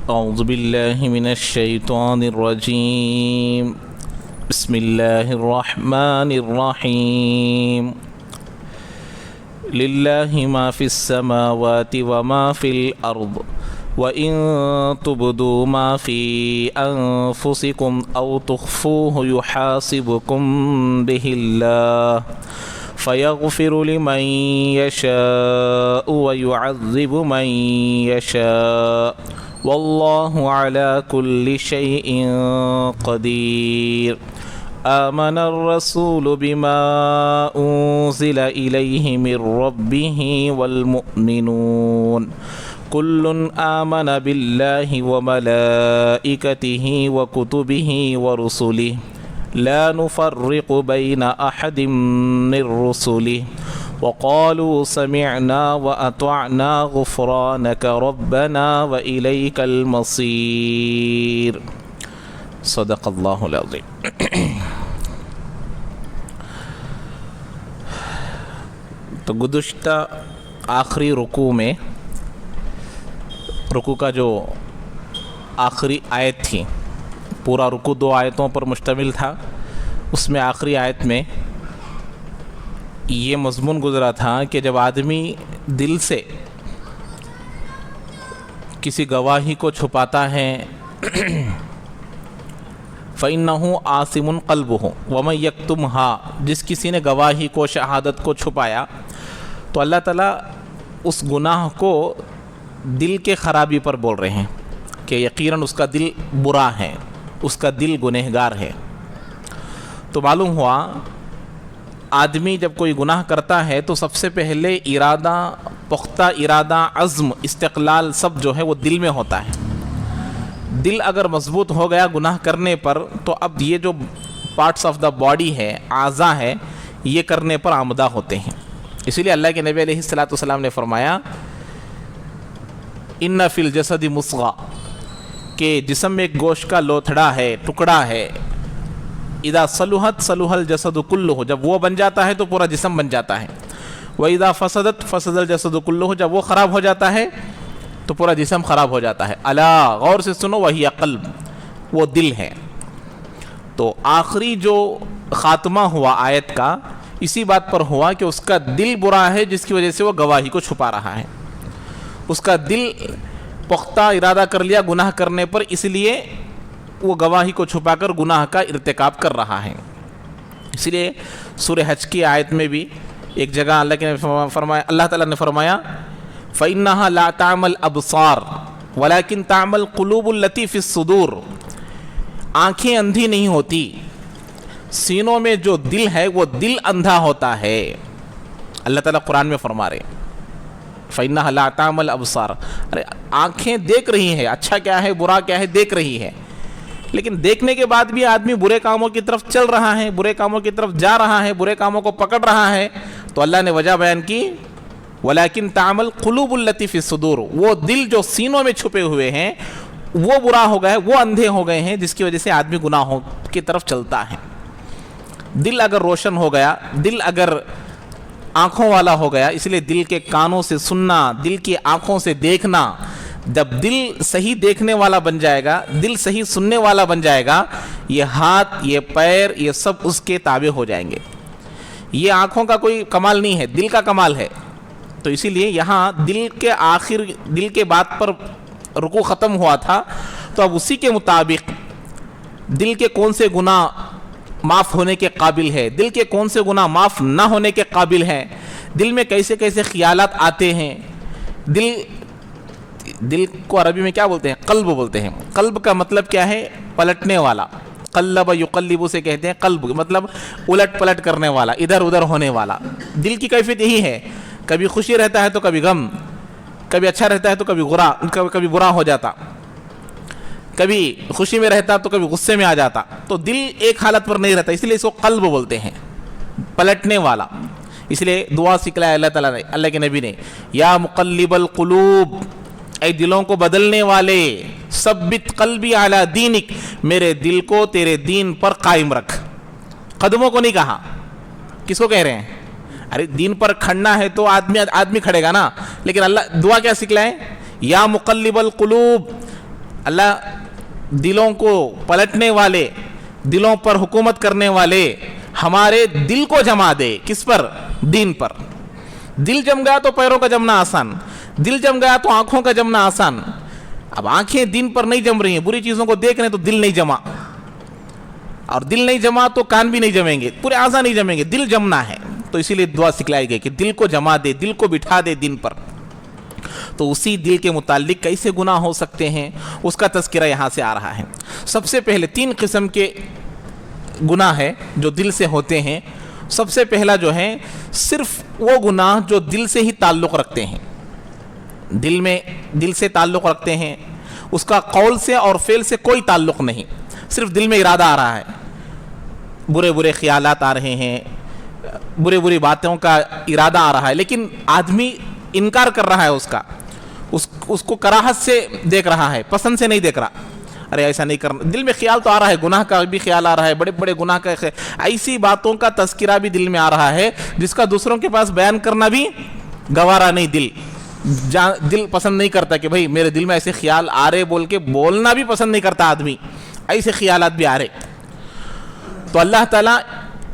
أعوذ بالله من الشيطان الرجيم بسم الله الرحمن الرحيم لله ما في السماوات وما في الأرض وإن تبدوا ما في أنفسكم أو تخفوه يحاسبكم به الله فيغفر لمن يشاء ويعذب من يشاء والله على كل شيء قدير آمن الرسول بما أنزل إليه من ربه والمؤمنون كل آمن بالله وملائكته وكتبه ورسله لا نفرق بين أحد من رسله وقالوا سمعنا وأطعنا غفرانك ربنا وإليك المصير صدق الله العظيم. تو گزشتہ آخری رکوع میں رکوع کا جو آخری آیت تھی، پورا رکوع 2 آیتوں پر مشتمل تھا، اس میں آخری آیت میں یہ مضمون گزرا تھا کہ جب آدمی دل سے کسی گواہی کو چھپاتا ہے فَإِنَّهُ آثِمٌ قَلْبُهُ وَمَن يَكْتُمْهَا، جس کسی نے گواہی کو، شہادت کو چھپایا تو اللہ تعالیٰ اس گناہ کو دل کے خرابی پر بول رہے ہیں کہ یقیناً اس کا دل برا ہے، اس کا دل گنہگار ہے۔ تو معلوم ہوا آدمی جب کوئی گناہ کرتا ہے تو سب سے پہلے ارادہ، پختہ ارادہ، عزم، استقلال سب جو ہے وہ دل میں ہوتا ہے۔ دل اگر مضبوط ہو گیا گناہ کرنے پر تو اب یہ جو پارٹس آف دا باڈی ہے، اعضاء ہے، یہ کرنے پر آمدہ ہوتے ہیں۔ اسی لیے اللہ کے نبی علیہ الصلوۃ والسلام نے فرمایا ان فی الجسد مضغہ، کہ جسم میں ایک گوشت کا لوتھڑا ہے، ٹکڑا ہے، اذا صلحت صلح الجسد کلہ، جب وہ بن جاتا ہے تو پورا جسم بن جاتا ہے، واذا فسدت فسد الجسد کلہ، جب وہ خراب ہو جاتا ہے تو پورا جسم خراب ہو جاتا ہے۔ الا، غور سے سنو، وہی قلب، وہ دل ہے۔ تو آخری جو خاتمہ ہوا آیت کا اسی بات پر ہوا کہ اس کا دل برا ہے، جس کی وجہ سے وہ گواہی کو چھپا رہا ہے۔ اس کا دل پختہ ارادہ کر لیا گناہ کرنے پر، اس لیے وہ گواہی کو چھپا کر گناہ کا ارتکاب کر رہا ہے۔ اس لیے سورہ حج کی آیت میں بھی ایک جگہ اللہ کے فرمایا، اللہ تعالیٰ نے فرمایا فَإِنَّهَا لَا تَعْمَى الْأَبْصَارُ وَلَكِنْ تَعْمَى الْقُلُوبُ الَّتِي فِي الصُّدُورِ، آنکھیں اندھی نہیں ہوتی، سینوں میں جو دل ہے وہ دل اندھا ہوتا ہے۔ اللہ تعالیٰ قرآن میں فرما رہے فَإِنَّهَا لَا تَعْمَى الْأَبْصَارُ، ارے آنکھیں دیکھ رہی ہیں، اچھا کیا ہے برا کیا ہے دیکھ رہی ہے، لیکن دیکھنے کے بعد بھی آدمی برے کاموں کی طرف چل رہا ہے، برے کاموں کی طرف جا رہا ہے، برے کاموں کو پکڑ رہا ہے۔ تو اللہ نے وجہ بیان کی وَلَكِنْ تَعْمَى الْقُلُوبُ الَّتِي فِي الصُّدُورِ، وہ دل جو سینوں میں چھپے ہوئے ہیں وہ برا ہو گئے، وہ اندھے ہو گئے ہیں، جس کی وجہ سے آدمی گناہوں کی طرف چلتا ہے۔ دل اگر روشن ہو گیا، دل اگر آنکھوں والا ہو گیا، اس لیے دل کے کانوں سے سننا، دل کی آنکھوں سے دیکھنا، جب دل صحیح دیکھنے والا بن جائے گا، دل صحیح سننے والا بن جائے گا، یہ ہاتھ، یہ پیر، یہ سب اس کے تابع ہو جائیں گے۔ یہ آنکھوں کا کوئی کمال نہیں ہے، دل کا کمال ہے۔ تو اسی لیے یہاں دل کے بات پر رکوع ختم ہوا تھا، تو اب اسی کے مطابق دل کے کون سے گناہ معاف ہونے کے قابل ہے، دل کے کون سے گناہ معاف نہ ہونے کے قابل ہیں، دل میں کیسے کیسے خیالات آتے ہیں۔ دل کو عربی میں کیا بولتے ہیں؟ قلب بولتے ہیں۔ قلب کا مطلب کیا ہے؟ پلٹنے والا، قلب یقلب سے کہتے ہیں، قلب مطلب الٹ پلٹ کرنے والا، ادھر ادھر ہونے والا۔ دل کی کیفیت یہی ہے، کبھی خوشی رہتا ہے تو کبھی غم، کبھی اچھا رہتا ہے تو کبھی برا ہو جاتا، کبھی خوشی میں رہتا تو کبھی غصے میں آ جاتا۔ تو دل ایک حالت پر نہیں رہتا، اس لیے اس کو قلب بولتے ہیں، پلٹنے والا۔ اس لیے دعا سکھلایا اللہ تعالیٰ نے، اللہ کے نبی نے، یا مقلب القلوب، اے دلوں کو بدلنے والے، ثبت قلبی علی دینک، میرے دل کو تیرے دین پر قائم رکھ۔ قدموں کو نہیں کہا، کس کو کہہ رہے ہیں؟ ارے دین پر کھڑنا ہے تو آدمی کھڑے گا نا، لیکن اللہ دعا کیا سکھلائے؟ یا مقلب القلوب، اللہ دلوں کو پلٹنے والے، دلوں پر حکومت کرنے والے ہمارے دل کو جما دے. کس پر؟ دین پر. دل جم گیا تو پیروں کا جمنا آسان، دل جم گیا تو آنکھوں کا جمنا آسان. اب آنکھیں دین پر نہیں جم رہی ہیں، بری چیزوں کو دیکھ رہے ہیں تو دل نہیں جما، اور دل نہیں جما تو کان بھی نہیں جمیں گے، پورے اعضاء نہیں جمیں گے، دل جمنا ہے. تو اسی لیے دعا سکھلائی گئی کہ دل کو جما دے، دل کو بٹھا دے دین پر. تو اسی دل کے متعلق کیسے گناہ ہو سکتے ہیں اس کا تذکرہ یہاں سے آ رہا ہے. سب سے پہلے 3 قسم کے گناہ ہے جو دل سے ہوتے ہیں. سب سے پہلا جو ہے صرف وہ گناہ جو دل سے ہی تعلق رکھتے ہیں، دل سے تعلق رکھتے ہیں، اس کا قول سے اور فعل سے کوئی تعلق نہیں، صرف دل میں ارادہ آ رہا ہے، برے برے خیالات آ رہے ہیں، بری باتوں کا ارادہ آ رہا ہے، لیکن آدمی انکار کر رہا ہے اس کو کراہت سے دیکھ رہا ہے، پسند سے نہیں دیکھ رہا. ارے ایسا نہیں کرنا، دل میں خیال تو آ رہا ہے، گناہ کا بھی خیال آ رہا ہے، بڑے بڑے گناہ کا ایسی باتوں کا تذکرہ بھی دل میں آ رہا ہے جس کا دوسروں کے پاس بیان کرنا بھی گوارا نہیں. دل پسند نہیں کرتا کہ بھئی میرے دل میں ایسے خیال آ رہے بول کے بولنا بھی پسند نہیں کرتا آدمی، ایسے خیالات بھی آ رہے. تو اللہ تعالیٰ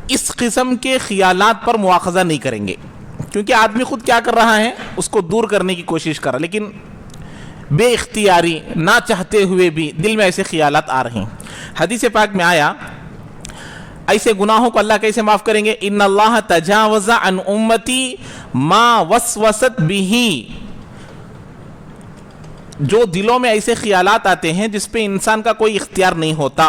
اس قسم کے خیالات پر مواخذہ نہیں کریں گے، کیونکہ آدمی خود کیا کر رہا ہے، اس کو دور کرنے کی کوشش کر رہا ہے، لیکن بے اختیاری نہ چاہتے ہوئے بھی دل میں ایسے خیالات آ رہے ہیں. حدیث پاک میں آیا ایسے گناہوں کو اللہ کیسے معاف کریں گے؟ ان اللہ تجاوز عن امتی ما وسوست به. جو دلوں میں ایسے خیالات آتے ہیں جس پہ انسان کا کوئی اختیار نہیں ہوتا،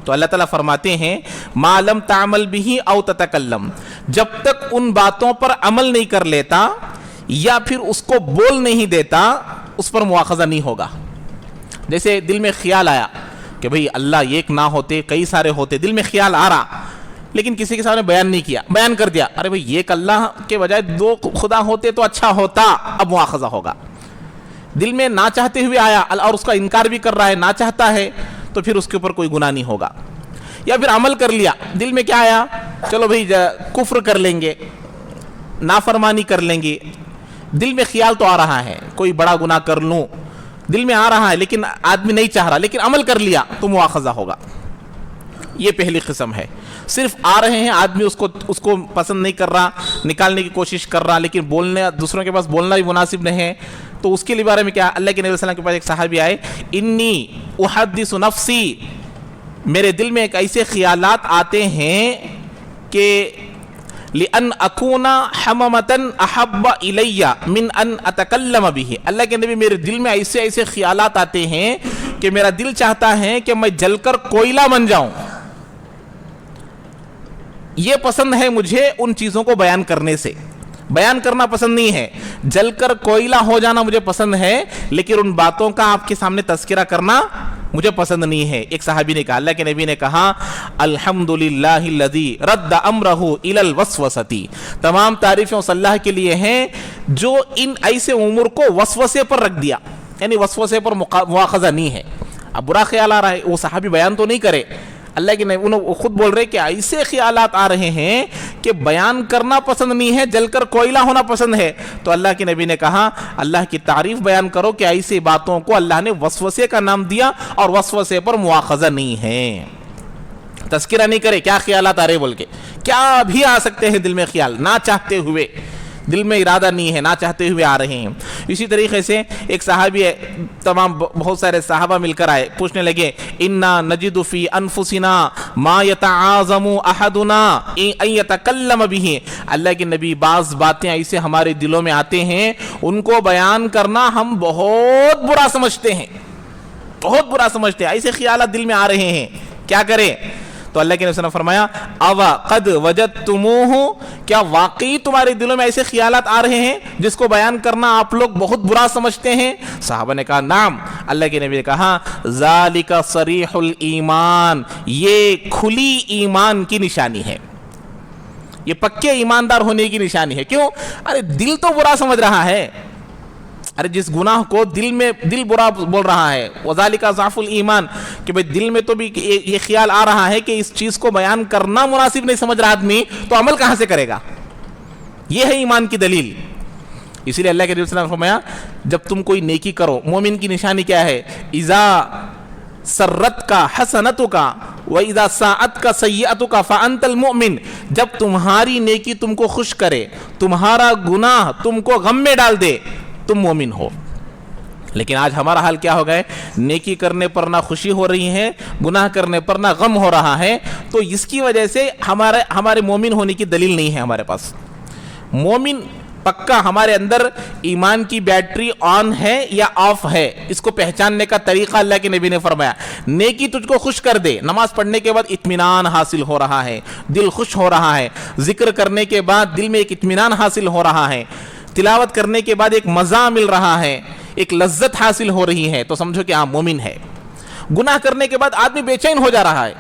تو اللہ تعالیٰ فرماتے ہیں ما لم تعمل به او تتکلم، جب تک ان باتوں پر عمل نہیں کر لیتا یا پھر اس کو بول نہیں دیتا اس پر مواخذہ نہیں ہوگا. جیسے دل میں خیال آیا کہ بھئی اللہ ایک نہ ہوتے کئی سارے ہوتے، دل میں خیال آ رہا لیکن کسی کے سامنے بیان نہیں کیا، بیان کر دیا، ارے بھئی ایک اللہ کے بجائے 2 خدا ہوتے تو اچھا ہوتا، اب مواخذہ ہوگا. دل میں نہ چاہتے ہوئے آیا اور اس کا انکار بھی کر رہا ہے، نہ چاہتا ہے، تو پھر اس کے اوپر کوئی گناہ نہیں ہوگا. یا پھر عمل کر لیا، دل میں کیا آیا، چلو بھئی کفر کر لیں گے، نافرمانی کر لیں گے، دل میں خیال تو آ رہا ہے کوئی بڑا گناہ کر لوں، دل میں آ رہا ہے لیکن آدمی نہیں چاہ رہا، لیکن عمل کر لیا تو مواخذہ ہوگا. یہ پہلی قسم ہے. صرف آ رہے ہیں، آدمی اس کو پسند نہیں کر رہا، نکالنے کی کوشش کر رہا، لیکن دوسروں کے پاس بولنا بھی مناسب نہیں ہے. تو اس کے بارے میں کیا اللہ کے نبی صلی اللہ علیہ وسلم کے پاس ایک صحابی آئے، انی احدث نفسی، میرے دل میں ایک ایسے خیالات آتے ہیں کہ لِأَنْ أَكُونَ حَمَمَةً أَحَبَّ إِلَيَّ مِنْ أَنْ أَتَكَلَّمَ بِهِ. اللہ کے نبی میرے دل میں ایسے خیالات آتے ہیں کہ میرا دل چاہتا ہے کہ میں جل کر کوئلہ بن جاؤں. یہ پسند ہے مجھے ان چیزوں کو بیان کرنے سے، بیان کرنا پسند نہیں ہے، جل کر کوئلہ ہو جانا مجھے پسند ہے، لیکن ان باتوں کا آپ کے سامنے تذکرہ کرنا مجھے پسند نہیں ہے. ایک صحابی نے کہا، اللہ کے نبی نے کہا الحمدللہ الذی رد امرہ الی الوسوسۃ، تمام تعریفیں اس اللہ کے لیے ہیں جو ان ایسے امور کو وسوسے پر رکھ دیا، یعنی وسوسے پر مواخذہ نہیں ہے. اب برا خیال آ رہا ہے، وہ صحابی بیان تو نہیں کرے، اللہ کے نبی انہوں خود بول رہے کہ ایسے خیالات آ رہے ہیں کہ بیان کرنا پسند نہیں ہے، جل کر کوئلہ ہونا پسند ہے. تو اللہ کے نبی نے کہا اللہ کی تعریف بیان کرو کہ ایسی باتوں کو اللہ نے وسوسے کا نام دیا اور وسوسے پر مواخذہ نہیں ہے. تذکرہ نہیں کرے کیا خیالات آ رہے بول کے، کیا بھی آ سکتے ہیں دل میں خیال، نہ چاہتے ہوئے، دل میں ارادہ نہیں ہے، نہ چاہتے ہوئے آ رہے ہیں. اسی طریقے سے ایک صحابی ہے، تمام بہت سارے صحابہ مل کر آئے، پوچھنے لگے انا نجد فی انفسنا ما یتعاظم احدنا ان یتکلم به. اللہ کے نبی بعض باتیں ایسے ہمارے دلوں میں آتے ہیں ان کو بیان کرنا ہم بہت برا سمجھتے ہیں، بہت برا سمجھتے ہیں، ایسے خیالات دل میں آ رہے ہیں، کیا کریں؟ تو اللہ کے نبی نے فرمایا اوا قد وجدتموہ، کیا واقعی تمہارے دلوں میں ایسے خیالات آ رہے ہیں جس کو بیان کرنا آپ لوگ بہت برا سمجھتے ہیں؟ صحابہ نے کہا نعم. اللہ کے نبی نے کہا ذالک صریح الایمان، یہ کھلی ایمان کی نشانی ہے، یہ پکے ایماندار ہونے کی نشانی ہے. کیوں؟ ارے دل تو برا سمجھ رہا ہے، ارے جس گناہ کو دل برا بول رہا ہے، وذالک ضعف الایمان، کہ بھئی دل میں تو بھی یہ خیال آ رہا ہے کہ اس چیز کو بیان کرنا مناسب نہیں سمجھ رہا آدمی، تو عمل کہاں سے کرے گا؟ یہ ہے ایمان کی دلیل. اسی لیے اللہ کے نبی صلی اللہ علیہ وسلم نے فرمایا جب تم کوئی نیکی کرو، مومن کی نشانی کیا ہے؟ اذا سرت کا حسنت کا وَإِذَا سَاءَتْ کا سیئت کا فَأَنْتَ الْمُؤْمِنُ، جب تمہاری نیکی تم کو خوش کرے، تمہارا گناہ تم کو غم میں ڈال دے، تم مومن ہو۔ لیکن آج ہمارا حال کیا ہو گئے؟ نیکی کرنے پر نہ خوشی ہو رہی ہے، گناہ کرنے پر نہ غم ہو رہا ہے، تو اس کی وجہ سے ہمارے مومن ہونے کی دلیل نہیں ہے ہمارے پاس۔ مومن پکا ہمارے اندر ایمان کی بیٹری آن ہے یا آف ہے، اس کو پہچاننے کا طریقہ اللہ کے نبی نے فرمایا۔ نیکی تجھ کو خوش کر دے، نماز پڑھنے کے بعد اطمینان حاصل ہو رہا ہے، دل خوش ہو رہا ہے، ذکر کرنے کے بعد دل میں ایک اطمینان حاصل ہو رہا ہے، تلاوت کرنے کے بعد ایک مزہ مل رہا ہے، ایک لذت حاصل ہو رہی ہے، تو سمجھو کہ آپ مومن ہے۔ گناہ کرنے کے بعد آدمی بے چین ہو جا رہا ہے،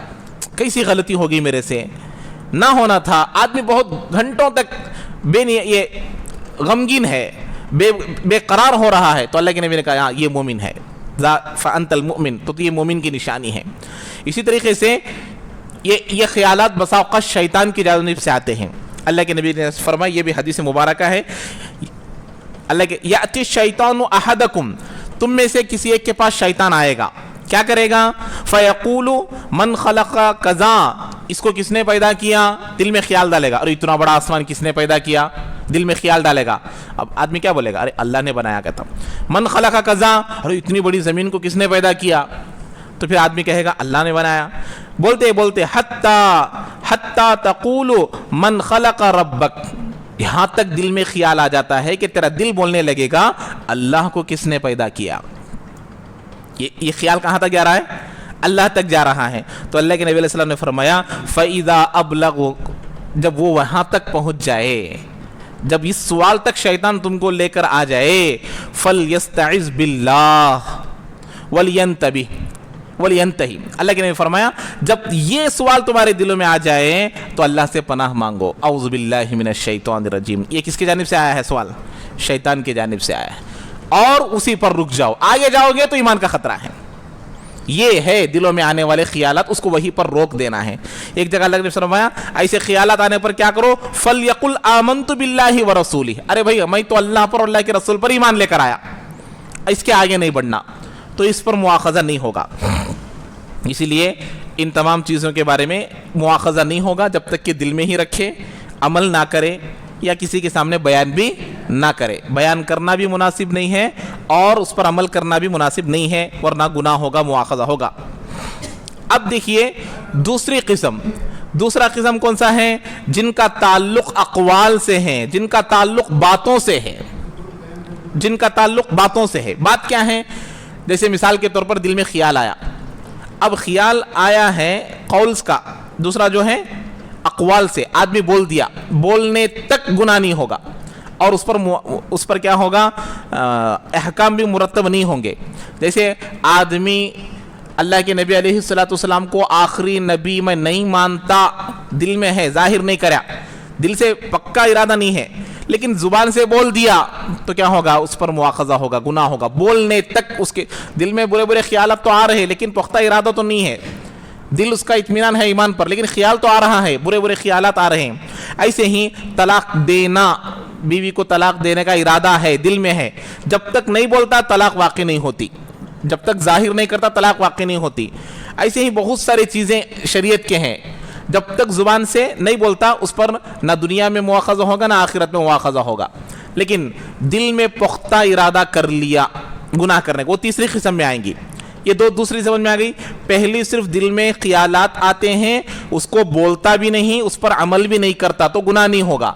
کیسی غلطی ہوگی میرے سے، نہ ہونا تھا، آدمی بہت گھنٹوں تک یہ غمگین ہے، بے قرار ہو رہا ہے، تو اللہ کے نبی نے کہا یہ مومن ہے، فَأَنْتَ الْمُؤْمِنُ، تو یہ مومن کی نشانی ہے۔ اسی طریقے سے یہ خیالات بسا اوقات شیطان کی جانب سے آتے ہیں۔ اللہ کے نبی نے فرمایا، یہ بھی حدیث مبارکہ ہے، اللہ کے یأتی الشیطان احدکم، تم میں سے کسی ایک کے پاس شیطان آئے گا، کیا کرے گا؟ فیقول من خلق کذا، اس کو کس نے پیدا کیا؟ دل میں خیال ڈالے گا، اور اتنا بڑا آسمان کس نے پیدا کیا؟ دل میں خیال ڈالے گا۔ اب آدمی کیا بولے گا؟ ارے اللہ نے بنایا کہتا۔ من خلق کذا، ارے اتنی بڑی زمین کو کس نے پیدا کیا؟ تو پھر آدمی کہے گا اللہ نے بنایا۔ بولتے بولتے حتی تقول من خلق ربک، یہاں تک دل میں خیال آ جاتا ہے کہ تیرا دل بولنے لگے گا اللہ کو کس نے پیدا کیا۔ یہ خیال کہاں تک جا رہا ہے؟ اللہ تک جا رہا ہے۔ تو اللہ کے نبی علیہ السلام نے فرمایا فَإِذَا أَبْلَغُ، جب وہ وہاں تک پہنچ جائے، جب اس سوال تک شیطان تم کو لے کر آ جائے، فَلْيَسْتَعِذْ بِاللَّهِ وَلْيَنْتَهِ، اللہ کے نبی نے فرمایا جب یہ سوال تمہارے دلوں میں آ جائے تو اللہ سے پناہ مانگو، اعوذ باللہ من الشیطان الرجیم۔ یہ کس کی جانب سے آیا ہے سوال؟ شیطان کی جانب سے آیا ہے، اور اسی پر رک جاؤ، آگے جاؤ گے تو ایمان کا خطرہ ہے۔ یہ ہے دلوں میں آنے والے خیالات، اس کو وہی پر روک دینا ہے۔ ایک جگہ اللہ نے فرمایا ایسے خیالات آنے پر کیا کرو؟ فَلْيَقُلْ آمَنْتُ بِاللَّهِ وَرَسُولِهِ، ارے بھائی میں تو اللہ پر اور اللہ کے رسول پر ایمان لے کر آیا، اس کے آگے نہیں بڑھنا، تو اس پر مواخذہ نہیں ہوگا۔ اسی لیے ان تمام چیزوں کے بارے میں مواخذہ نہیں ہوگا جب تک کہ دل میں ہی رکھے، عمل نہ کرے، یا کسی کے سامنے بیان بھی نہ کرے۔ بیان کرنا بھی مناسب نہیں ہے اور اس پر عمل کرنا بھی مناسب نہیں ہے، ورنہ گناہ ہوگا، مواخذہ ہوگا۔ اب دیکھیے دوسرا قسم کون سا ہے؟ جن کا تعلق اقوال سے ہے، جن کا تعلق باتوں سے ہے، جن کا تعلق باتوں سے ہے۔ بات کیا ہے؟ جیسے مثال کے طور پر دل میں خیال آیا، اب خیال آیا ہے قولز کا، دوسرا جو ہے اقوال سے، آدمی بول دیا، بولنے تک گناہ نہیں ہوگا، اور اس پر کیا ہوگا؟ احکام بھی مرتب نہیں ہوں گے۔ جیسے آدمی اللہ کے نبی علیہ السلام کو آخری نبی میں نہیں مانتا، دل میں ہے، ظاہر نہیں کرا، دل سے پکا ارادہ نہیں ہے، لیکن زبان سے بول دیا تو کیا ہوگا؟ اس پر مواخذہ ہوگا، گناہ ہوگا۔ بولنے تک اس کے دل میں برے برے خیالات تو آ رہے ہیں، لیکن پختہ ارادہ تو نہیں ہے، دل اس کا اطمینان ہے ایمان پر، لیکن خیال تو آ رہا ہے، برے برے خیالات آ رہے ہیں۔ ایسے ہی طلاق دینا، بیوی کو طلاق دینے کا ارادہ ہے، دل میں ہے، جب تک نہیں بولتا طلاق واقع نہیں ہوتی، جب تک ظاہر نہیں کرتا طلاق واقع نہیں ہوتی۔ ایسے ہی بہت ساری چیزیں شریعت کے ہیں، جب تک زبان سے نہیں بولتا اس پر نہ دنیا میں مواخذہ ہوگا نہ آخرت میں مواخذہ ہوگا، لیکن دل میں پختہ ارادہ کر لیا گناہ کرنے کو، وہ تیسری قسم میں آئیں گی۔ یہ دوسری سمجھ میں آ گئی۔ پہلی صرف دل میں خیالات آتے ہیں، اس کو بولتا بھی نہیں، اس پر عمل بھی نہیں کرتا، تو گناہ نہیں ہوگا۔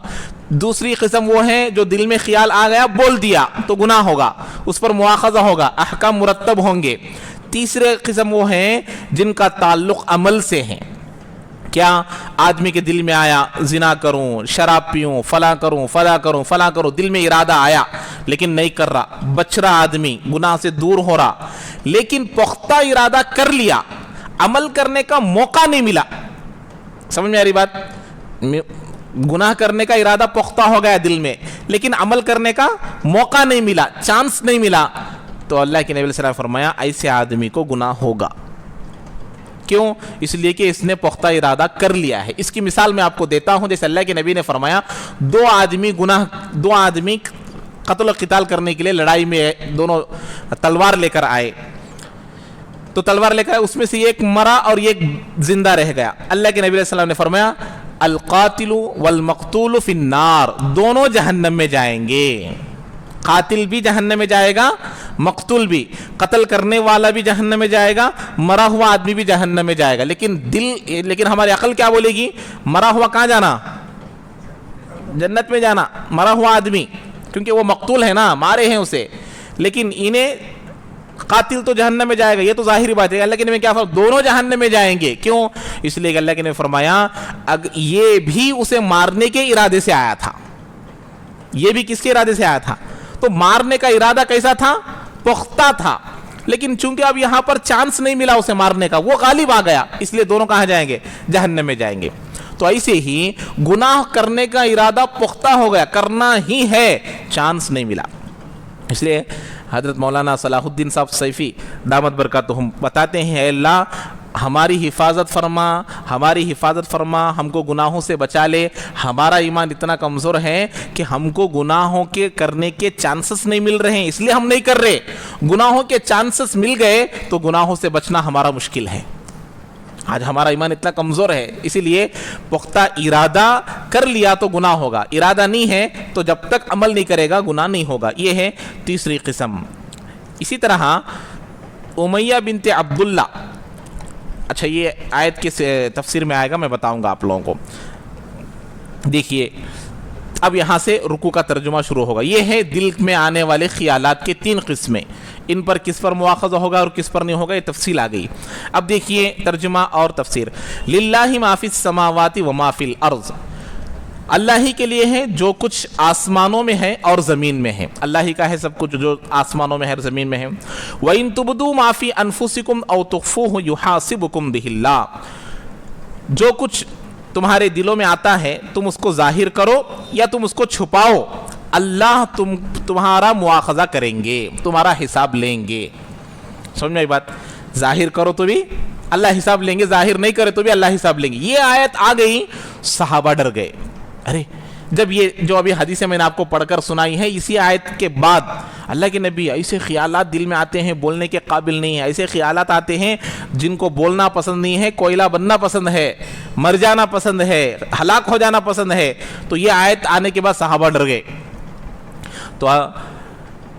دوسری قسم وہ ہے جو دل میں خیال آ گیا، بول دیا تو گناہ ہوگا، اس پر مواخذہ ہوگا، احکام مرتب ہوں گے۔ تیسرے قسم وہ ہیں جن کا تعلق عمل سے ہے۔ کیا؟ آدمی کے دل میں آیا زنا کروں، شراب پیوں، فلاں کروں، دل میں ارادہ آیا لیکن نہیں کر رہا، بچ رہا آدمی، گناہ سے دور ہو رہا، لیکن پختہ ارادہ کر لیا، عمل کرنے کا موقع نہیں ملا۔ سمجھ میں آ رہی بات؟ گناہ کرنے کا ارادہ پختہ ہو گیا دل میں، لیکن عمل کرنے کا موقع نہیں ملا، چانس نہیں ملا، تو اللہ کے نبی علیہ السلام نے فرمایا ایسے آدمی کو گناہ ہوگا۔ کیوں؟ اس لیے کہ اس نے پختہ ارادہ کر لیا ہے۔ اس کی مثال میں آپ کو دیتا ہوں، جیسے اللہ کے نبی نے فرمایا دو آدمی قتل و قتال کرنے کے لیے لڑائی میں دونوں تلوار لے کر آئے، تو تلوار لے کر آئے، اس میں سے ایک مرا اور ایک زندہ رہ گیا. اللہ کے نبی علیہ السلام نے فرمایا القاتل والمقتول فی النار، دونوں جہنم میں جائیں گے. قاتل بھی جہنم میں جائے گا، مقتول بھی، قتل کرنے والا بھی جہنم میں جائے گا، مرا ہوا آدمی بھی جہنم میں جائے گا. لیکن ہماری عقل کیا بولے گی؟ مرا ہوا کہاں جانا؟ جنت میں جانا، مرا ہوا آدمی، کیونکہ وہ مقتول ہے نا، مارے ہیں اسے. لیکن انہیں قاتل تو جہنم میں جائے گا، یہ تو ظاہری بات ہے. اللہ کے نبی کیا فرمایا؟ دونوں جہنم میں جائیں گے. کیوں؟ اس لیے کہ اللہ کے نبی فرمایا یہ بھی اسے مارنے کے ارادے سے آیا تھا. یہ بھی کس کے ارادے سے آیا تھا؟ تو مارنے کا ارادہ کیسا تھا؟ پختہ تھا. لیکن چونکہ اب یہاں پر چانس نہیں ملا اسے مارنے کا، وہ غالب آ گیا، اس لیے دونوں کہاں جائیں گے؟ جہنم میں جائیں گے. تو ایسے ہی گناہ کرنے کا ارادہ پختہ ہو گیا، کرنا ہی ہے، چانس نہیں ملا. اس لیے حضرت مولانا صلاح الدین صاحب سیفی دامت برکاتہم بتاتے ہیں اے اللہ ہماری حفاظت فرما، ہماری حفاظت فرما، ہم کو گناہوں سے بچا لے. ہمارا ایمان اتنا کمزور ہے کہ ہم کو گناہوں کے کرنے کے چانسز نہیں مل رہے ہیں، اس لیے ہم نہیں کر رہے. گناہوں کے چانسز مل گئے تو گناہوں سے بچنا ہمارا مشکل ہے. آج ہمارا ایمان اتنا کمزور ہے، اسی لیے پختہ ارادہ کر لیا تو گناہ ہوگا، ارادہ نہیں ہے تو جب تک عمل نہیں کرے گا گناہ نہیں ہوگا. یہ ہے تیسری قسم. اسی طرح امیہ بنت عبداللہ، اچھا یہ آیت کے تفسیر میں آئے گا، میں بتاؤں گا آپ لوگوں کو. دیکھیے اب یہاں سے رکوع کا ترجمہ شروع ہوگا. یہ ہے دل میں آنے والے خیالات کے 3 قسمیں، ان پر کس پر مواخذہ ہوگا اور کس پر نہیں ہوگا، یہ تفصیل آ گئی. اب دیکھیے ترجمہ اور تفسیر. للہ ما فی السماوات و ما فی الارض، اللہ ہی کے لیے ہے جو کچھ آسمانوں میں ہے اور زمین میں ہے. اللہ ہی کا ہے سب کچھ جو آسمانوں میں ہے اور زمین میں ہے. وَإِن تُبْدُوا مَا فِي أَنفُسِكُمْ أَوْ تُخْفُوهُ يُحَاسِبُكُمْ بِهِ اللَّهُ، جو کچھ تمہارے دلوں میں آتا ہے تم اس کو ظاہر کرو یا تم اس کو چھپاؤ، اللہ تمہارا مواخذہ کریں گے، تمہارا حساب لیں گے. سمجھ میں آئی بات؟ ظاہر کرو تو بھی اللہ حساب لیں گے، ظاہر نہیں کرے تو بھی اللہ حساب لیں گے. یہ آیت آ گئی، صحابہ ڈر گئے. ارے جب یہ جو ابھی حدیث میں نے آپ کو پڑھ کر سنائی ہے، اسی آیت کے بعد اللہ کے نبی ایسے خیالات دل میں آتے ہیں بولنے کے قابل نہیں ہے، ایسے خیالات آتے ہیں جن کو بولنا پسند نہیں ہے، کوئلہ بننا پسند ہے، مر جانا پسند ہے، ہلاک ہو جانا پسند ہے. تو یہ آیت آنے کے بعد صحابہ ڈر گئے. تو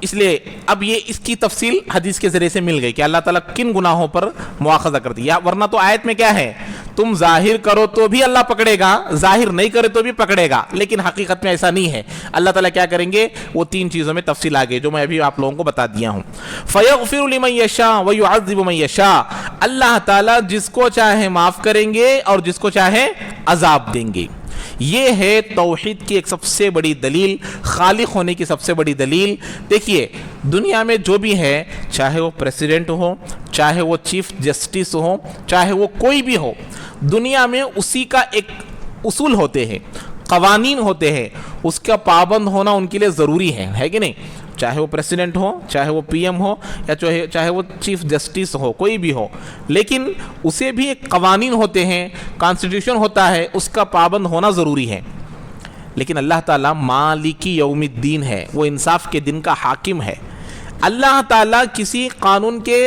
اس لیے اب یہ اس کی تفصیل حدیث کے ذریعے سے مل گئی کہ اللہ تعالیٰ کن گناہوں پر مواخذہ کرتی ہے. ورنہ تو آیت میں کیا ہے؟ تم ظاہر کرو تو بھی اللہ پکڑے گا، ظاہر نہیں کرے تو بھی پکڑے گا. لیکن حقیقت میں ایسا نہیں ہے. اللہ تعالیٰ کیا کریں گے؟ وہ 3 چیزوں میں تفصیل آ گئی جو میں ابھی آپ لوگوں کو بتا دیا ہوں. فَيَغْفِرُ لِمَن يَشَاءُ وَيُعَذِّبُ مَن يَشَاءُ، اللہ تعالیٰ جس کو چاہے معاف کریں گے اور جس کو چاہے عذاب دیں گے. یہ ہے توحید کی ایک سب سے بڑی دلیل، خالق ہونے کی سب سے بڑی دلیل. دیکھیے دنیا میں جو بھی ہے، چاہے وہ پریسیڈنٹ ہو، چاہے وہ چیف جسٹس ہو، چاہے وہ کوئی بھی ہو، دنیا میں اسی کا ایک اصول ہوتے ہیں، قوانین ہوتے ہیں، اس کا پابند ہونا ان کے لیے ضروری ہے کہ نہیں؟ چاہے وہ پریسیڈنٹ ہو، چاہے وہ پی ایم ہو، یا چاہے وہ چیف جسٹس ہو، کوئی بھی ہو، لیکن اسے بھی ایک قوانین ہوتے ہیں، کانسٹیٹیوشن ہوتا ہے، اس کا پابند ہونا ضروری ہے. لیکن اللہ تعالیٰ مالک یوم الدین ہے، وہ انصاف کے دن کا حاکم ہے. اللہ تعالیٰ کسی قانون کے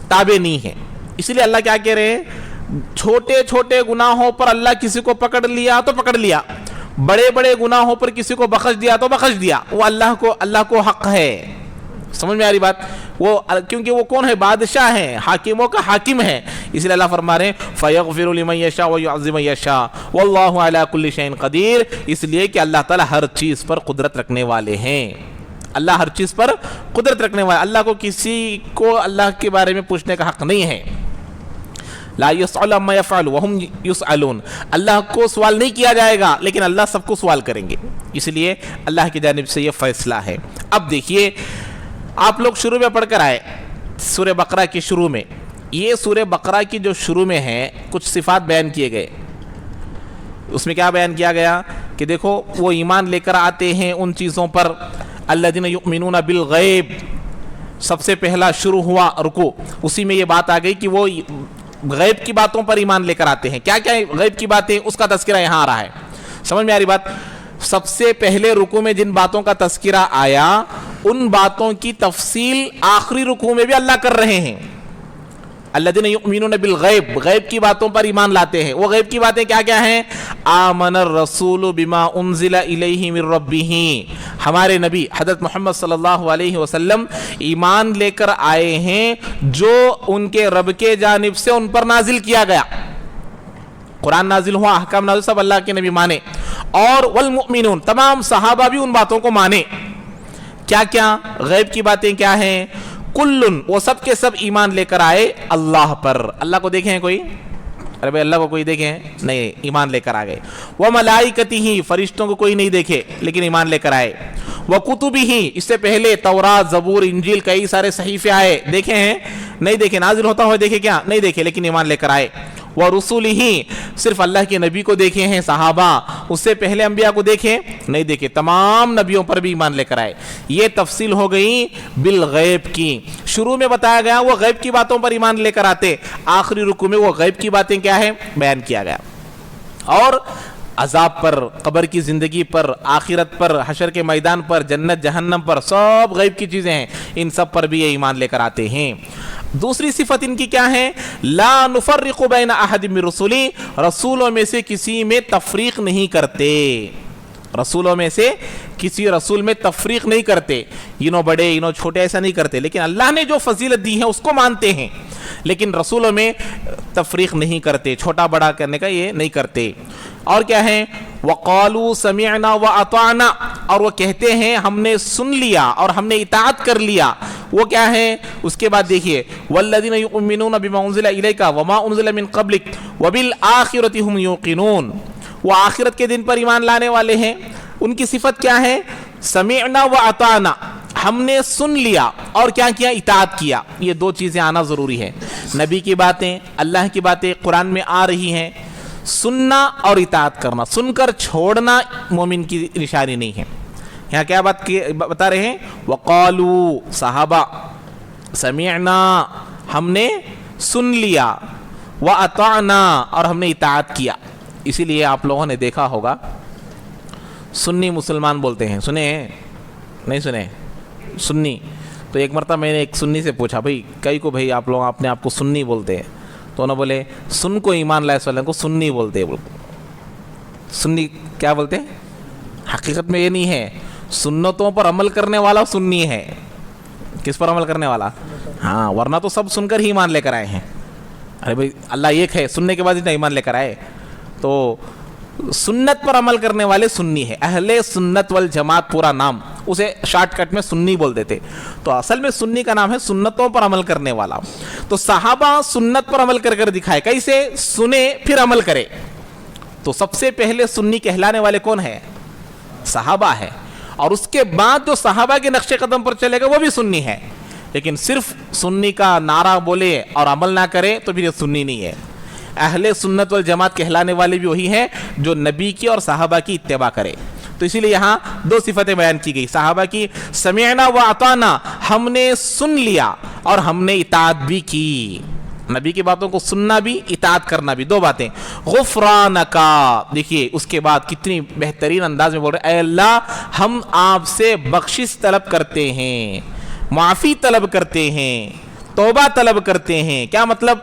تابع نہیں ہے. اس لیے اللہ کیا کہہ رہے ہیں؟ چھوٹے چھوٹے گناہوں پر اللہ کسی کو پکڑ لیا تو پکڑ لیا، بڑے بڑے گناہوں پر کسی کو بخش دیا تو بخش دیا. وہ اللہ کو حق ہے. سمجھ میں آ رہی بات؟ وہ کیونکہ وہ کون ہے؟ بادشاہ ہے، حاکموں کا حاکم ہے. اس لیے اللہ فرما رہے ہیں فَيَغْفِرُ لِمَن يَشَاءُ وَيُعَذِّبُ مَن يَشَاءُ وَاللَّهُ عَلَى كُلِّ شَيْءٍ قَدِيرٌ. اس لیے کہ اللہ تعالیٰ ہر چیز پر قدرت رکھنے والے ہیں. اللہ ہر چیز پر قدرت رکھنے والے. اللہ کو کسی کو اللہ کے بارے میں پوچھنے کا حق نہیں ہے. لا يسأل عما يفعل وهم يسألون. اللہ کو سوال نہیں کیا جائے گا لیکن اللہ سب کو سوال کریں گے. اس لیے اللہ کی جانب سے یہ فیصلہ ہے. اب دیکھیے آپ لوگ شروع میں پڑھ کر آئے سورہ بقرہ کی شروع میں. یہ سورہ بقرہ کی جو شروع میں ہے کچھ صفات بیان کیے گئے. اس میں کیا بیان کیا گیا کہ دیکھو وہ ایمان لے کر آتے ہیں ان چیزوں پر الذین یؤمنون بالغیب. سب سے پہلا شروع ہوا رکوع، اسی میں یہ بات آ گئی کہ وہ غیب کی باتوں پر ایمان لے کر آتے ہیں. کیا کیا غیب کی باتیں، اس کا تذکرہ یہاں آ رہا ہے. سمجھ میں آ رہی بات؟ سب سے پہلے رکوع میں جن باتوں کا تذکرہ آیا ان باتوں کی تفصیل آخری رکوع میں بھی اللہ کر رہے ہیں. الذین یؤمنون بالغیب، غیب کی باتوں پر ایمان لاتے ہیں. وہ غیب کی باتیں کیا کیا ہیں؟ آمن الرسول بما انزل الیہ من ربہ، ہمارے نبی حضرت محمد صلی اللہ علیہ وسلم ایمان لے کر آئے ہیں جو ان کے رب کے جانب سے ان پر نازل کیا گیا. قرآن نازل ہوا، احکام نازل، سب اللہ کے نبی مانے. اور والمؤمنون، تمام صحابہ بھی ان باتوں کو مانے. کیا کیا غیب کی باتیں کیا ہیں؟ کلن، وہ سب کے سب ایمان لے کر آئے اللہ پر. اللہ کو دیکھیں کوئی؟ ارے بھائی اللہ کو کوئی دیکھیں؟ نہیں، ایمان لے کر آ گئے. وہ ملائکتہ، فرشتوں کو کوئی نہیں دیکھے لیکن ایمان لے کر آئے. وہ کتبہ، اس سے پہلے تورات، زبور، انجیل، کئی سارے صحیفے آئے، دیکھے ہیں؟ نہیں دیکھے. نازل ہوتا ہوئے دیکھے کیا؟ نہیں دیکھے لیکن ایمان لے کر آئے. وہ رسولہ، صرف اللہ کے نبی کو دیکھے ہیں صحابہ، اس سے پہلے انبیاء کو دیکھے نہیں دیکھے. تمام نبیوں پر بھی ایمان لے کر آئے. یہ تفصیل ہو گئی بالغیب کی. شروع میں بتایا گیا وہ غیب کی باتوں پر ایمان لے کر آتے، آخری رکوع میں وہ غیب کی باتیں کیا ہے بیان کیا گیا. اور عذاب پر، قبر کی زندگی پر، آخرت پر، حشر کے میدان پر، جنت جہنم پر، سب غیب کی چیزیں ہیں، ان سب پر بھی یہ ایمان لے کر آتے ہیں. دوسری صفت ان کی کیا ہے؟ لا نفرق بین احد من رسولی، رسولوں میں سے کسی میں تفریق نہیں کرتے. رسولوں میں سے کسی رسول میں تفریق نہیں کرتے، انہوں بڑے انہوں چھوٹے ایسا نہیں کرتے. لیکن اللہ نے جو فضیلت دی ہے اس کو مانتے ہیں، لیکن رسولوں میں تفریق نہیں کرتے، چھوٹا بڑا کرنے کا یہ نہیں کرتے. اور کیا ہے؟ وقالوا سمعنا واطعنا، اور وہ کہتے ہیں ہم نے سن لیا اور ہم نے اطاعت کر لیا. وہ کیا ہے؟ اس کے بعد دیکھیے والذین یؤمنون بما انزل الیک وما انزل من قبلک وبالآخرۃ هم یوقنون، وہ آخرت کے دن پر ایمان لانے والے ہیں. ان کی صفت کیا ہے؟ سمعنا واطعنا، ہم نے سن لیا اور کیا کیا؟ اطاعت کیا. یہ دو چیزیں آنا ضروری ہے. نبی کی باتیں، اللہ کی باتیں قرآن میں آ رہی ہیں، سننا اور اطاعت کرنا، سن کر چھوڑنا مومن کی نشانی نہیں ہے. یہاں کیا بات بتا رہے ہیں؟ وقالوا، صحابہ، سمعنا، ہم نے سن لیا، واطعنا، اور ہم نے اطاعت کیا. اسی لیے آپ لوگوں نے دیکھا ہوگا سنی مسلمان بولتے ہیں، سنے ہیں؟ نہیں سنے؟ سنی. تو ایک مرتبہ میں نے ایک سنی سے پوچھا بھائی کئی کو بھائی آپ لوگ اپنے آپ کو سنی بولتے ہیں؟ تو انہوں نے بولے سن کو ایمان لائے وسلم کو سنی بولتے ہیں. سنی کیا بولتے ہیں؟ حقیقت میں یہ نہیں ہے، سنتوں پر عمل کرنے والا سنی ہے. کس پر عمل کرنے والا؟ ہاں، ورنہ تو سب سن کر ہی ایمان لے کر آئے ہیں. ارے بھائی اللہ ایک ہے، سننے کے بعد اتنا ایمان لے کر آئے. تو سنت پر عمل کرنے والے سنی ہے. اہل سنت والجماعت پورا نام، اسے شارٹ کٹ میں سنی بول دیتے. تو اصل میں سنی کا نام ہے سنتوں پر عمل کرنے والا. تو صحابہ سنت پر عمل کر کر دکھائے. کیسے؟ سنے پھر عمل کرے. تو سب سے پہلے سنی کہلانے والے کون ہے؟ صحابہ ہے. اور اس کے بعد جو صحابہ کے نقش قدم پر چلے گا وہ بھی سنی ہے. لیکن صرف سنی کا نعرہ بولے اور عمل نہ کرے تو پھر یہ سنی نہیں ہے. اہل سنت والجماعت کہلانے والے بھی وہی ہیں جو نبی کی اور صحابہ کی اتباع کرے. تو اسی لیے یہاں دو صفتیں بیان کی گئی صحابہ کی، سمعنا واطعنا، ہم نے سن لیا اور ہم نے اطاعت بھی کی. نبی کی باتوں کو سننا بھی، اطاعت کرنا بھی، دو باتیں. غفرانکا، دیکھیے اس کے بعد کتنی بہترین انداز میں بول رہے، اے اللہ ہم آپ سے بخشش طلب کرتے ہیں، معافی طلب کرتے ہیں، توبہ طلب کرتے ہیں. کیا مطلب؟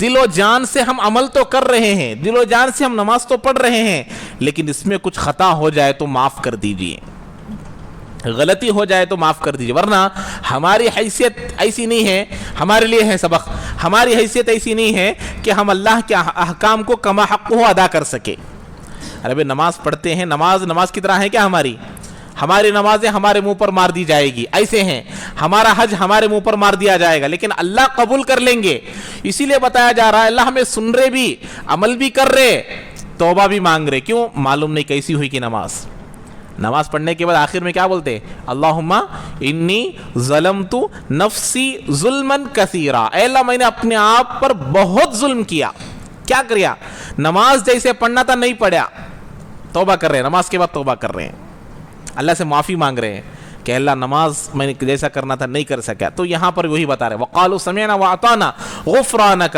دل و جان سے ہم عمل تو کر رہے ہیں، دل و جان سے ہم نماز تو پڑھ رہے ہیں، لیکن اس میں کچھ خطا ہو جائے تو معاف کر دیجئے، غلطی ہو جائے تو معاف کر دیجئے. ورنہ ہماری حیثیت ایسی نہیں ہے، ہمارے لیے ہے سبق، ہماری حیثیت ایسی نہیں ہے کہ ہم اللہ کے احکام کو کما حق ہو ادا کر سکے. ارے بھائی نماز پڑھتے ہیں، نماز کی طرح ہے کیا؟ ہماری نمازیں ہمارے منہ پر مار دی جائے گی، ایسے ہیں. ہمارا حج ہمارے منہ پر مار دیا جائے گا، لیکن اللہ قبول کر لیں گے. اسی لیے بتایا جا رہا ہے اللہ ہمیں سن رہے بھی، عمل بھی کر رہے، توبہ بھی مانگ رہے. کیوں؟ معلوم نہیں کیسی ہوئی کہ نماز پڑھنے کے بعد آخر میں کیا بولتے؟ اللہم انی ظلمت نفسی ظلما کثیرا، اے اللہ میں نے اپنے آپ پر بہت ظلم کیا. کیا کریا؟ نماز جیسے پڑھنا تھا نہیں پڑھا، توبہ کر رہے ہیں، نماز کے بعد توبہ کر رہے ہیں، اللہ سے معافی مانگ رہے ہیں کہ اللہ نماز میں نے جیسا کرنا تھا نہیں کر سکا. تو یہاں پر وہی بتا رہے وقالوا سمعنا واطعنا غفرانک،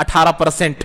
18%,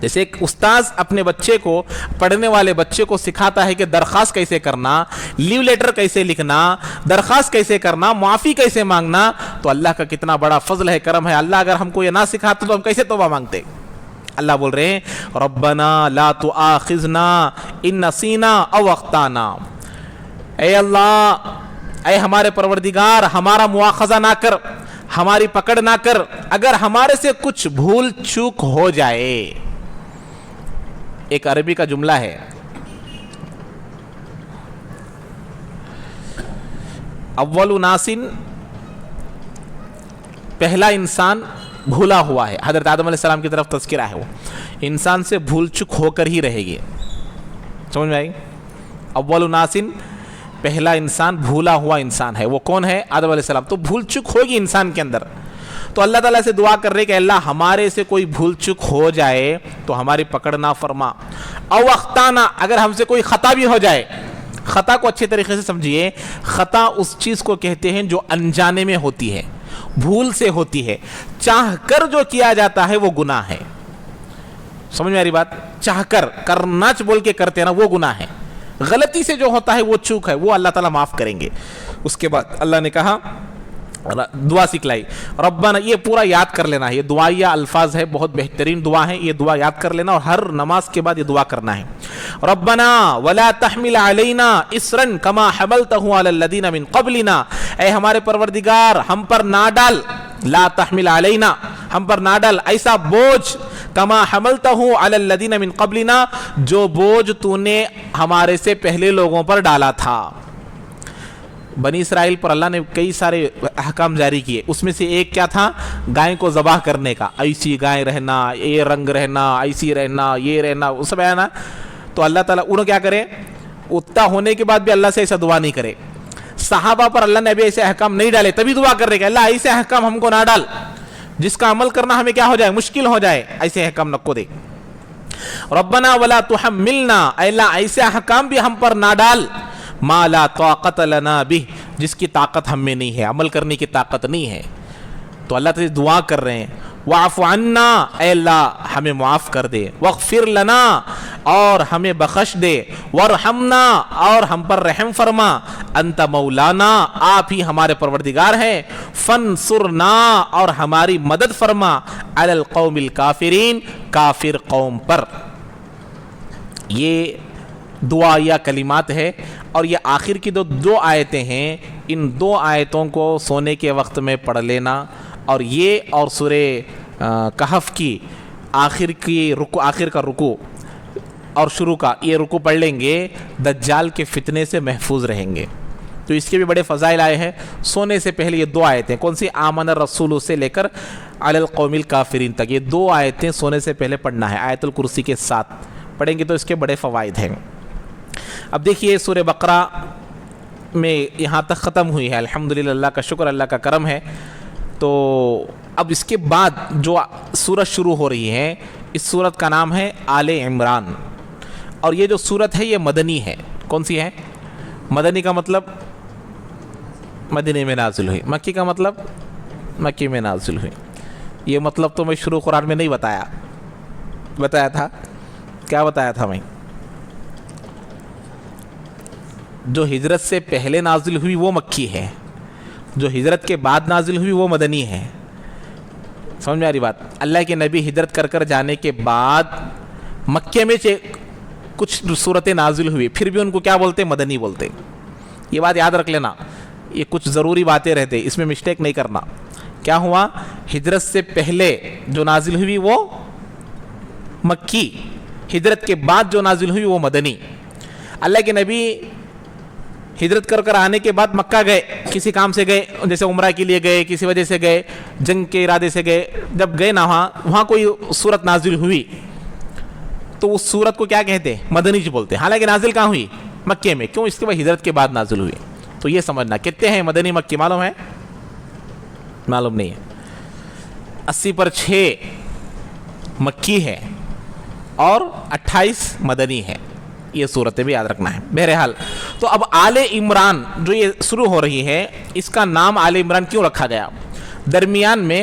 جیسے ایک استاذ اپنے بچے کو، پڑھنے والے بچے کو سکھاتا ہے کہ درخواست کیسے کرنا، لیو لیٹر کیسے لکھنا، درخواست کیسے کرنا، معافی کیسے مانگنا، تو اللہ کا کتنا بڑا فضل ہے، کرم ہے۔ اللہ اگر ہم کو یہ نہ سکھاتا تو ہم کیسے توبہ مانگتے؟ اللہ بول رہے ہیں ربنا لا تؤاخذنا ان نسینا او اخطانا، اے اللہ، اے ہمارے پروردگار، ہمارا مواخذہ نہ کر، ہماری پکڑ نہ کر، اگر ہمارے سے کچھ بھول چوک ہو جائے۔ ایک عربی کا جملہ ہے، اول ناسن، پہلا انسان بھولا ہوا ہے۔ حضرت آدم علیہ السلام کی طرف تذکرہ ہے، وہ انسان سے بھول چک ہو کر ہی رہے گی۔ سمجھ میں آئی؟ اول ناسن، پہلا انسان بھولا ہوا انسان ہے، وہ کون ہے؟ آدم علیہ السلام۔ تو بھول چک ہوگی انسان کے اندر، تو اللہ تعالیٰ سے دعا کر رہے کہ اللہ ہمارے سے کوئی بھول چک ہو جائے تو ہماری پکڑ نہ فرما، او اخطانا، اگر ہم سے کوئی خطا بھی ہو جائے۔ خطا کو اچھے طریقے سے سمجھیے، خطا اس چیز کو کہتے ہیں جو انجانے میں ہوتی ہے، بھول سے ہوتی ہے، چاہ کر جو کیا جاتا ہے وہ گناہ ہے۔ سمجھ میں آ رہی بات؟ چاہ کر، کرنا بول کے کرتے نا، وہ گناہ ہے۔ غلطی سے جو ہوتا ہے وہ چوک ہے، وہ اللہ تعالیٰ معاف کریں گے۔ اس کے بعد اللہ نے کہا، دعا سکھلائی، ربنا، یہ پورا یاد کر لینا ہے، یہ دعائیہ الفاظ ہے، بہت بہترین دعا ہے، یہ دعا یاد کر لینا اور ہر نماز کے بعد یہ دعا کرنا ہے۔ ربنا ولا تحمل علینا اصرا کما حملته علی الذین من قبلنا، اے ہمارے پروردگار، ہم پر نہ ڈال، لا تحمل علینا، ہم پر نہ ڈال ایسا بوجھ، کما حملته علی الذین من قبلنا، جو بوجھ تو نے ہمارے سے پہلے لوگوں پر ڈالا تھا۔ بنی اسرائیل پر اللہ نے کئی سارے احکام جاری کیے، اس میں سے ایک کیا تھا؟ گائے کو ذبح کرنے کا، ایسی گائے رہنا، یہ رنگ رہنا، ایسی رہنا، یہ رہنا، وہ سب ہے نا۔ تو اللہ تعالیٰ انہوں کیا کرے، اتنا ہونے کے بعد بھی اللہ سے ایسا دعا نہیں کرے۔ صحابہ پر اللہ نے ابھی ایسے احکام نہیں ڈالے، تبھی دعا کر رہے کہ اللہ ایسے احکام ہم کو نہ ڈال جس کا عمل کرنا ہمیں کیا ہو جائے، مشکل ہو جائے، ایسے احکام نہ کو دے۔ ربنا ولا تحملنا، اے اللہ ایسے احکام بھی ہم پر نہ ڈال، ما لا طاقت لنا بہ، جس کی طاقت ہم میں نہیں ہے، عمل کرنے کی طاقت نہیں ہے۔ تو اللہ تعالیٰ دعا کر رہے ہیں، واعف عنا، اے اللہ ہمیں معاف کر دے، واغفر لنا، اور ہمیں بخش دے، وارحمنا، اور ہم پر رحم فرما، انت مولانا، آپ ہی ہمارے پروردگار ہیں، فانصرنا، اور ہماری مدد فرما، علی القوم الکافرین، کافر قوم پر۔ یہ دعا یا کلمات ہے، اور یہ آخر کی دو آیتیں ہیں، ان دو آیتوں کو سونے کے وقت میں پڑھ لینا، اور یہ اور سورہ کہف کی آخر کا رکوع اور شروع کا یہ رکوع پڑھ لیں گے، دجال کے فتنے سے محفوظ رہیں گے۔ تو اس کے بھی بڑے فضائل آئے ہیں۔ سونے سے پہلے یہ دو آیتیں، کون سی؟ آمن الرسول سے لے کر علی القوم الکافرین تک، یہ دو آیتیں سونے سے پہلے پڑھنا ہے، آیت الکرسی کے ساتھ پڑھیں گے تو اس کے بڑے فوائد ہیں۔ اب دیکھیے سورہ بقرہ میں یہاں تک ختم ہوئی ہے، الحمدللہ، اللہ کا شکر، اللہ کا کرم ہے۔ تو اب اس کے بعد جو سورت شروع ہو رہی ہے، اس سورت کا نام ہے آل عمران، اور یہ جو سورت ہے یہ مدنی ہے۔ کون سی ہے؟ مدنی کا مطلب مدینے میں نازل ہوئی، مکی کا مطلب مکی میں نازل ہوئی۔ یہ مطلب تو میں شروع قرآن میں نہیں بتایا تھا، کیا بتایا تھا میں؟ جو ہجرت سے پہلے نازل ہوئی وہ مکی ہے، جو ہجرت کے بعد نازل ہوئی وہ مدنی ہے۔ سمجھ میں آ رہی بات؟ اللہ کے نبی ہجرت کر جانے کے بعد مکے میں کچھ صورتیں نازل ہوئی، پھر بھی ان کو کیا بولتے؟ مدنی بولتے۔ یہ بات یاد رکھ لینا، یہ کچھ ضروری باتیں رہتے، اس میں مسٹیک نہیں کرنا۔ کیا ہوا؟ ہجرت سے پہلے جو نازل ہوئی وہ مکی، ہجرت کے بعد جو نازل ہوئی وہ مدنی۔ اللہ کے نبی ہجرت کر آنے کے بعد مکہ گئے، کسی کام سے گئے، جیسے عمرہ کے لیے گئے، کسی وجہ سے گئے، جنگ کے ارادے سے گئے، جب گئے نا وہاں کوئی صورت نازل ہوئی تو اس صورت کو کیا کہتے ہیں؟ مدنی بولتے ہیں، حالانکہ نازل کہاں ہوئی؟ مکے میں۔ کیوں؟ اس کے بعد ہجرت کے بعد نازل ہوئی۔ تو یہ سمجھنا کتنے ہیں مدنی مکی، معلوم ہے؟ معلوم نہیں ہے۔ 80 پر 6 مکی ہے اور 28 مدنی ہے، یہ صورتیں بھی یاد رکھنا ہے۔ بہرحال تو اب آل عمران جو یہ شروع ہو رہی ہے، اس کا نام آل عمران کیوں رکھا گیا؟ درمیان میں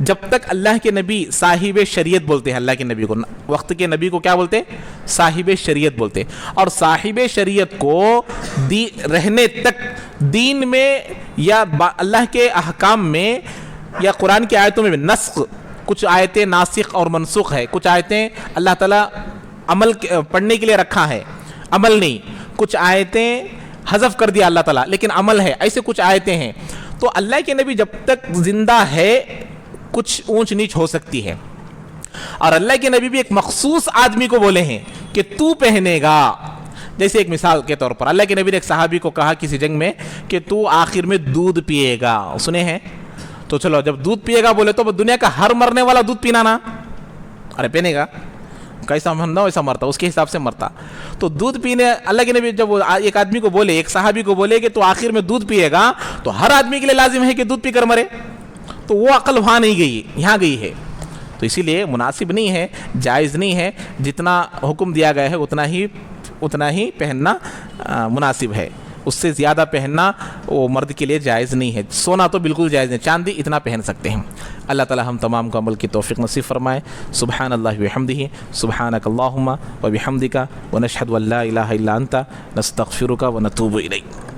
جب تک اللہ کے نبی صاحب شریعت بولتے ہیں، اللہ کے نبی کو، وقت کے نبی کو کیا بولتے ہیں؟ صاحب شریعت بولتے ہیں. اور صاحب شریعت کو رہنے تک دین میں یا اللہ کے احکام میں یا قرآن کی آیتوں میں نسخ، کچھ آیتیں ناسخ اور منسوخ ہے، کچھ آیتیں اللہ تعالیٰ عمل پڑھنے کے لیے رکھا ہے، عمل نہیں، کچھ آیتیں حذف کر دیا اللہ تعالیٰ لیکن عمل ہے، ایسے کچھ آیتیں ہیں. تو اللہ کے نبی جب تک زندہ ہے کچھ اونچ نیچ ہو سکتی ہے. اور اللہ کے نبی بھی ایک مخصوص آدمی کو بولے ہیں کہ تو پہنے گا. جیسے ایک مثال کے طور پر اللہ کے نبی نے ایک صحابی کو کہا کسی جنگ میں کہ تو آخر میں دودھ پیے گا. سنے ہیں؟ تو چلو جب دودھ پیے گا بولے تو دنیا کا ہر مرنے والا دودھ پینا نا، ارے پینے گا، کیسا مرنا ویسا مرتا، اس کے حساب سے مرتا. تو دودھ پینے اللہ کے نبی جب ایک آدمی کو بولے، ایک صحابی کو بولے کہ تو آخر میں دودھ پیے گا، تو ہر آدمی کے لیے لازم ہے کہ دودھ پی کر مرے. تو وہ عقل وہاں نہیں گئی، یہاں گئی ہے. تو اسی لیے مناسب نہیں ہے، جائز نہیں ہے. جتنا حکم دیا گیا ہے اتنا ہی پہننا مناسب ہے. اس سے زیادہ پہننا وہ مرد کے لیے جائز نہیں ہے. سونا تو بالکل جائز نہیں، چاندی اتنا پہن سکتے ہیں. اللہ تعالی ہم تمام کو عمل کی توفیق نصیب فرمائے. سبحان اللہ وبحمدہ، سبحانک اللہم وبحمدک، ونشہد ان لا الہ الا انت، نستغفرک ونتوب الیک.